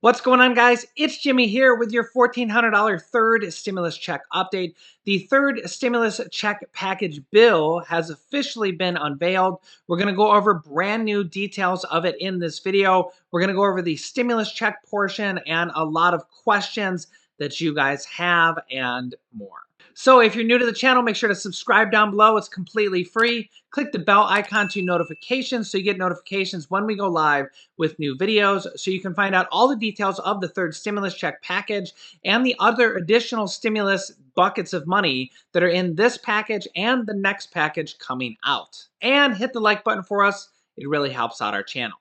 What's going on, guys? It's Jimmy here with your $1,400 third stimulus check update. The third stimulus check package bill has officially been unveiled. We're going to go over brand new details of it in this video. We're going to go over the stimulus check portion and a lot of questions that you guys have and more. So if you're new to the channel, make sure to subscribe down below. It's completely free. Click the bell icon to notifications so you get notifications when we go live with new videos, so you can find out all the details of the third stimulus check package and the other additional stimulus buckets of money that are in this package and the next package coming out. And hit the like button for us. It really helps out our channel.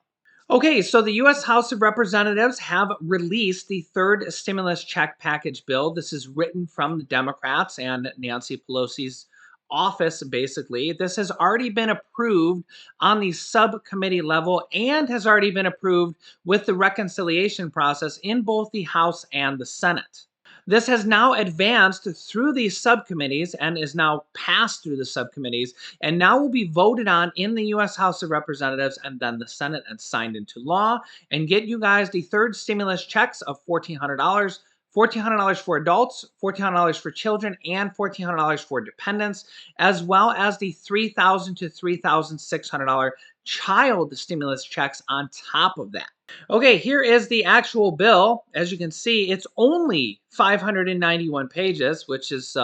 Okay, so the U.S. House of Representatives have released the third stimulus check package bill. This is written from the Democrats and Nancy Pelosi's office, basically. This has already been approved on the subcommittee level and has already been approved with the reconciliation process in both the House and the Senate. This has now advanced through these subcommittees and is now passed through the subcommittees and now will be voted on in the U.S. House of Representatives and then the Senate and signed into law and get you guys the third stimulus checks of $1,400. $1,400 for adults, $1,400 for children, and $1,400 for dependents, as well as the $3,000 to $3,600 child stimulus checks on top of that. Okay, here is the actual bill. As you can see, it's only 591 pages, which is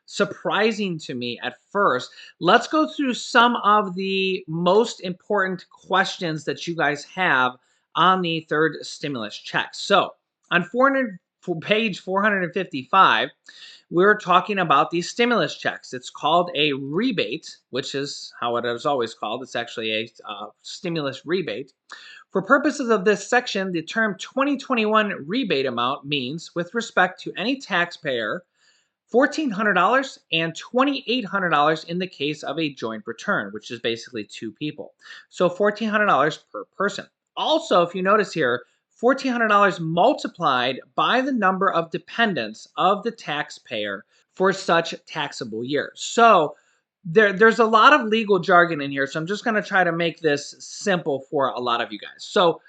surprising to me at first. Let's go through some of the most important questions that you guys have on the third stimulus check. So on page 455, we're talking about these stimulus checks. It's called a rebate, which is how it is always called. It's actually a stimulus rebate. For purposes of this section, the term 2021 rebate amount means, with respect to any taxpayer, $1,400 and $2,800 in the case of a joint return, which is basically two people. So $1,400 per person. Also, if you notice here, $1,400 multiplied by the number of dependents of the taxpayer for such taxable year. So there's a lot of legal jargon in here, so I'm just going to try to make this simple for a lot of you guys. So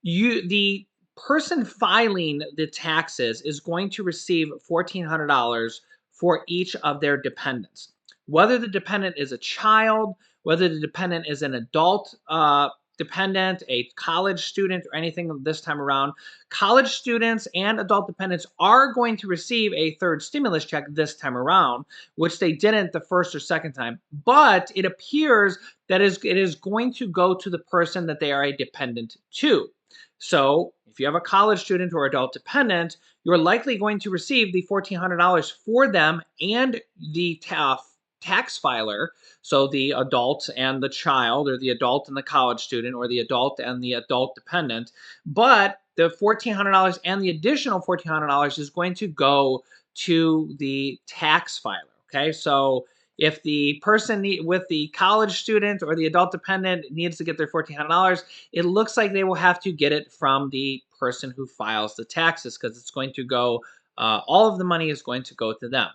the person filing the taxes is going to receive $1,400 for each of their dependents. Whether the dependent is a child, whether the dependent is an adult dependent, a college student, or anything this time around, college students and adult dependents are going to receive a third stimulus check this time around, which they didn't the first or second time. But it appears that it is going to go to the person that they are a dependent to. So if you have a college student or adult dependent, you're likely going to receive the $1,400 for them and the tax filer, so the adult and the child, or the adult and the college student, or the adult and the adult dependent. But the $1,400 and the additional $1,400 is going to go to the tax filer. Okay, so if the person with the college student or the adult dependent needs to get their $1,400, it looks like they will have to get it from the person who files the taxes, because it's going to go, all of the money is going to go to them.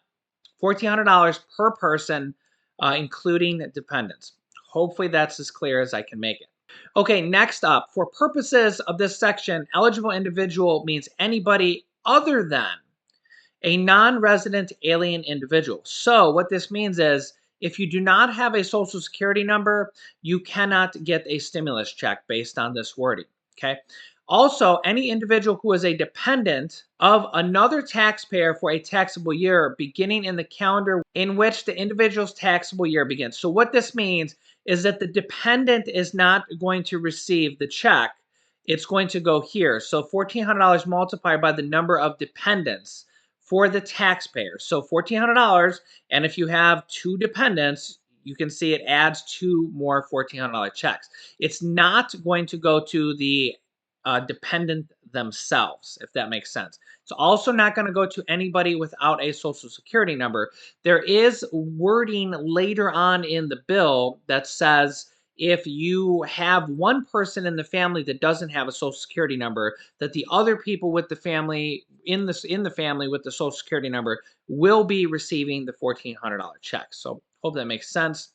$1,400 per person, including dependents. Hopefully that's as clear as I can make it. Okay, next up, for purposes of this section, eligible individual means anybody other than a non-resident alien individual. So what this means is, if you do not have a social security number, you cannot get a stimulus check based on this wording, okay? Also, any individual who is a dependent of another taxpayer for a taxable year beginning in the calendar in which the individual's taxable year begins. So what this means is that the dependent is not going to receive the check. It's going to go here. So $1,400 multiplied by the number of dependents for the taxpayer. So $1,400, and if you have two dependents, you can see it adds two more $1,400 checks. It's not going to go to the dependent themselves, if that makes sense. It's also not going to go to anybody without a social security number. There is wording later on in the bill that says if you have one person in the family that doesn't have a social security number, that the other people with the family in the family with the social security number will be receiving the $1,400 check. So hope that makes sense.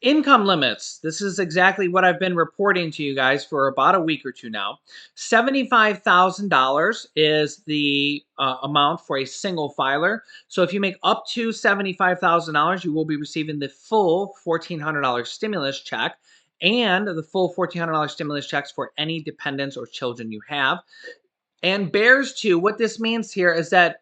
Income limits. This is exactly what I've been reporting to you guys for about a week or two now. $75,000 is the amount for a single filer. So if you make up to $75,000, you will be receiving the full $1,400 stimulus check and the full $1,400 stimulus checks for any dependents or children you have. And bears too. What this means here is that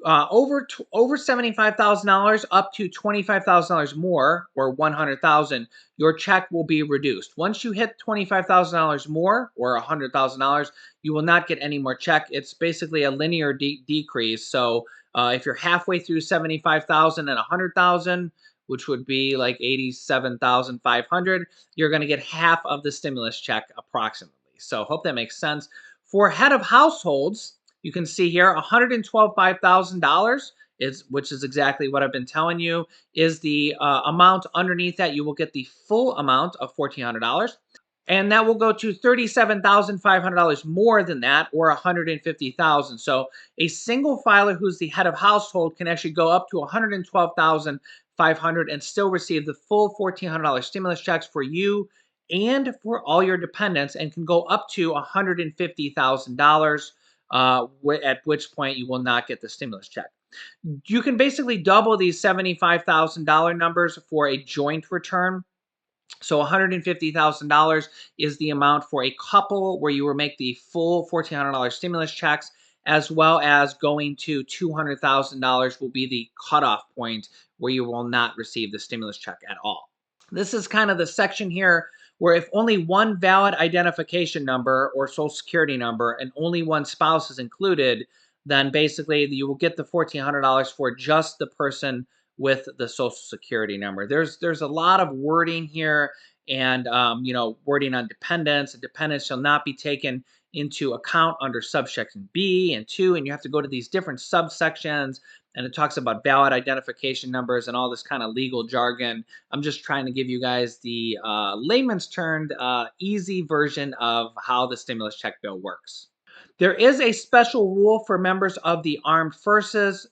over $75,000 up to $25,000 more, or 100,000, your check will be reduced. Once you hit $25,000 more, or $100,000, you will not get any more check. It's basically a linear decrease. So if you're halfway through 75,000 and 100,000, which would be like 87,500, you're going to get half of the stimulus check approximately. So hope that makes sense. For head of households, you can see here $112,500 is, which is exactly what I've been telling you, is the amount underneath that. You will get the full amount of $1,400. And that will go to $37,500 more than that, or $150,000. So a single filer who's the head of household can actually go up to $112,500 and still receive the full $1,400 stimulus checks for you and for all your dependents, and can go up to $150,000, at which point you will not get the stimulus check. You can basically double these $75,000 numbers for a joint return. So $150,000 is the amount for a couple where you will make the full $1,400 stimulus checks, as well as going to $200,000 will be the cutoff point where you will not receive the stimulus check at all. This is kind of the section here where if only one valid identification number or social security number and only one spouse is included, then basically you will get the $1,400 for just the person with the social security number. There's a lot of wording here, and wording on dependents. Dependents shall not be taken into account under subsection B and 2, and you have to go to these different subsections, and it talks about valid identification numbers and all this kind of legal jargon. I'm just trying to give you guys the layman's term, easy version of how the stimulus check bill works. There is a special rule for members of the armed forces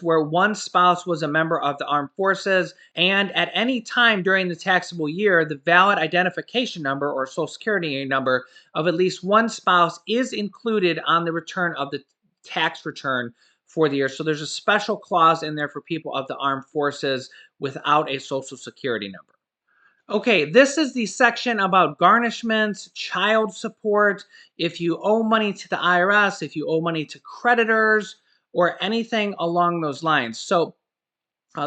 where one spouse was a member of the armed forces, and at any time during the taxable year, the valid identification number or social security number of at least one spouse is included on the return of the tax return for the year. So there's a special clause in there for people of the armed forces without a social security number. Okay, this is the section about garnishments, child support, if you owe money to the IRS, if you owe money to creditors, or anything along those lines. So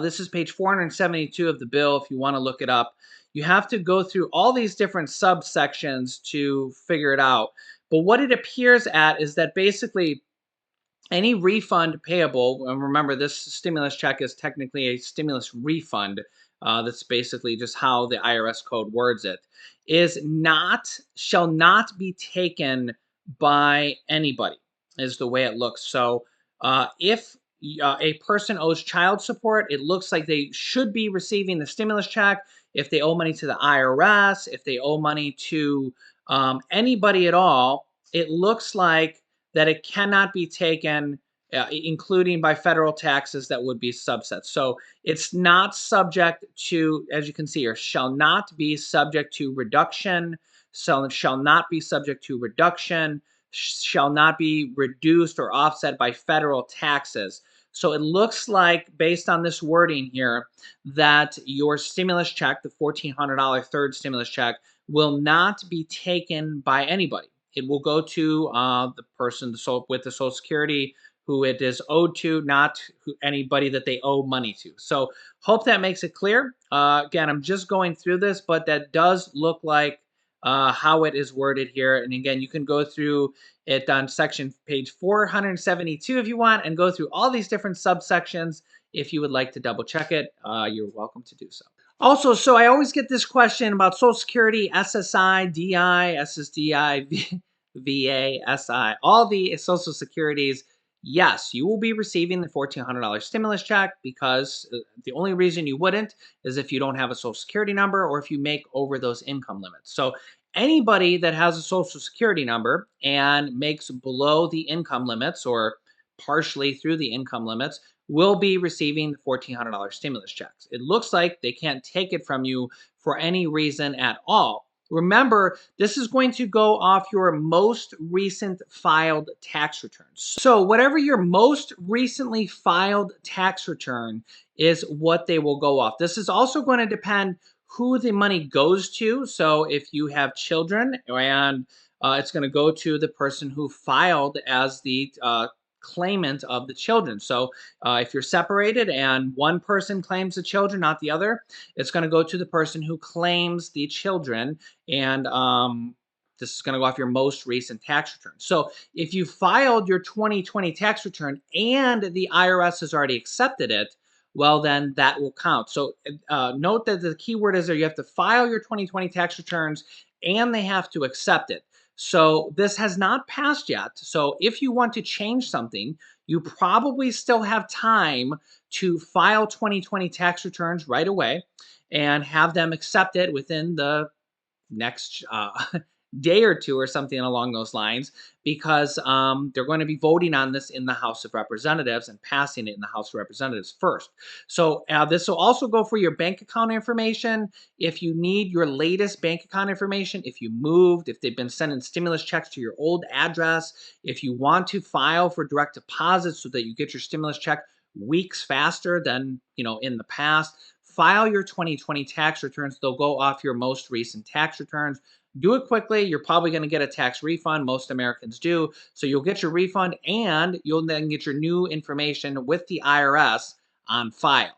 this is page 472 of the bill if you want to look it up. You have to go through all these different subsections to figure it out. But what it appears at is that basically any refund payable, and remember this stimulus check is technically a stimulus refund, that's basically just how the IRS code words it, shall not be taken by anybody, is the way it looks. So if a person owes child support, it looks like they should be receiving the stimulus check. If they owe money to the IRS, if they owe money to anybody at all, it looks like that it cannot be taken, including by federal taxes that would be subsets. So it's not subject to, as you can see here, shall not be subject to reduction, so shall not be subject to reduction, shall not be reduced or offset by federal taxes. So it looks like, based on this wording here, that your stimulus check, the $1,400 third stimulus check, will not be taken by anybody. It will go to the person with the Social Security who it is owed to, not anybody that they owe money to. So hope that makes it clear. Again, I'm just going through this, but that does look like how it is worded here. And again, you can go through it on section page 472 if you want, and go through all these different subsections. If you would like to double check it, you're welcome to do so. Also, so I always get this question about Social Security, SSI, DI, SSDI, VA, SI, all the Social Securities. Yes, you will be receiving the $1,400 stimulus check, because the only reason you wouldn't is if you don't have a Social Security number or if you make over those income limits. So anybody that has a Social Security number and makes below the income limits, or partially through the income limits will be receiving the $1,400 stimulus checks. It looks like they can't take it from you for any reason at all. Remember, this is going to go off your most recent filed tax returns. So, whatever your most recently filed tax return is what they will go off. This is also going to depend who the money goes to. So, if you have children and it's going to go to the person who filed as the claimant of the children. So, if you're separated and one person claims the children, not the other, it's going to go to the person who claims the children. And this is going to go off your most recent tax return. So, if you filed your 2020 tax return and the IRS has already accepted it, well, then that will count. So, note that the key word is there you have to file your 2020 tax returns and they have to accept it. So this has not passed yet. So if you want to change something, you probably still have time to file 2020 tax returns right away and have them accepted within the next day or two or something along those lines, because they're going to be voting on this in the House of Representatives and passing it in the House of Representatives first. So this will also go for your bank account information. If you need your latest bank account information, if you moved, if they've been sending stimulus checks to your old address, if you want to file for direct deposit so that you get your stimulus check weeks faster than in the past, file your 2020 tax returns. They'll go off your most recent tax returns. Do it quickly. You're probably going to get a tax refund. Most Americans do. So you'll get your refund and you'll then get your new information with the IRS on file.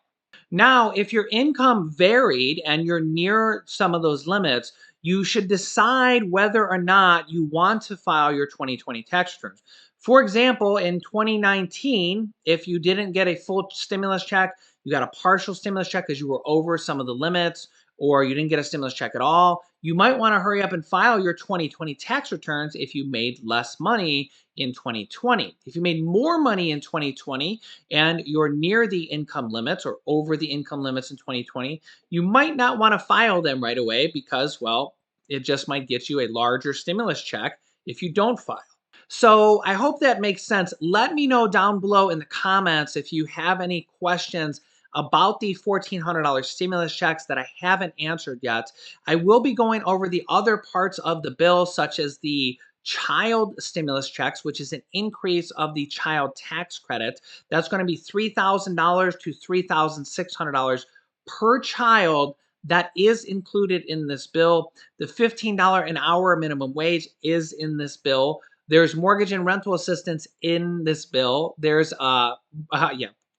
Now, if your income varied and you're near some of those limits, you should decide whether or not you want to file your 2020 tax returns. For example, in 2019, if you didn't get a full stimulus check, you got a partial stimulus check because you were over some of the limits, or you didn't get a stimulus check at all, you might want to hurry up and file your 2020 tax returns if you made less money in 2020. If you made more money in 2020 and you're near the income limits or over the income limits in 2020, you might not want to file them right away because, well, it just might get you a larger stimulus check if you don't file. So I hope that makes sense. Let me know down below in the comments if you have any questions about the $1,400 stimulus checks that I haven't answered yet. I will be going over the other parts of the bill, such as the child stimulus checks, which is an increase of the child tax credit. That's going to be $3,000 to $3,600 per child. That is included in this bill. The $15 an hour minimum wage is in this bill. There's mortgage and rental assistance in this bill. There's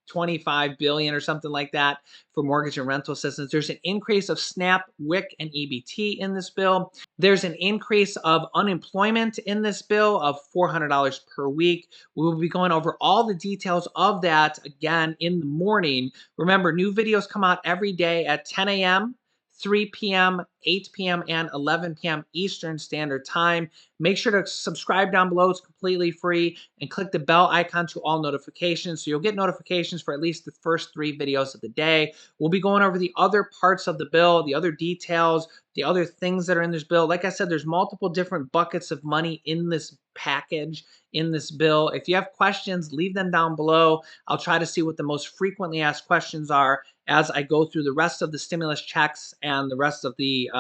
25 billion or something like that for mortgage and rental assistance. There's an increase of SNAP, WIC, and EBT in this bill. There's an increase of unemployment in this bill of $400 per week. We will be going over all the details of that again in the morning. Remember, new videos come out every day at 10 a.m., 3 p.m., 8 p.m., and 11 p.m. Eastern Standard Time. Make sure to subscribe down below. It's completely free. And click the bell icon to all notifications so you'll get notifications for at least the first 3 videos of the day. We'll be going over the other parts of the bill, the other details, the other things that are in this bill. Like I said, there's multiple different buckets of money in this package, in this bill. If you have questions, leave them down below. I'll try to see what the most frequently asked questions are as I go through the rest of the stimulus checks and the rest of the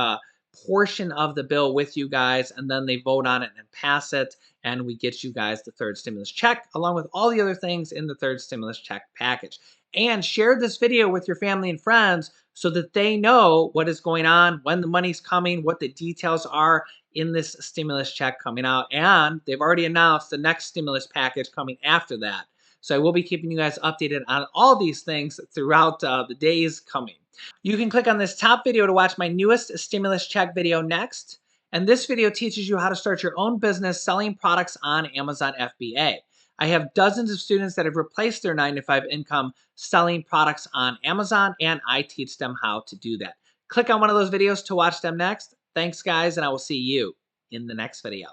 portion of the bill with you guys, and then they vote on it and pass it, and we get you guys the third stimulus check along with all the other things in the third stimulus check package. And share this video with your family and friends so that they know what is going on, when the money's coming, what the details are in this stimulus check coming out. And they've already announced the next stimulus package coming after that. So I will be keeping you guys updated on all these things throughout the days coming. You can click on this top video to watch my newest stimulus check video next. And this video teaches you how to start your own business selling products on Amazon FBA. I have dozens of students that have replaced their 9-to-5 income selling products on Amazon, and I teach them how to do that. Click on one of those videos to watch them next. Thanks, guys, and I will see you in the next video.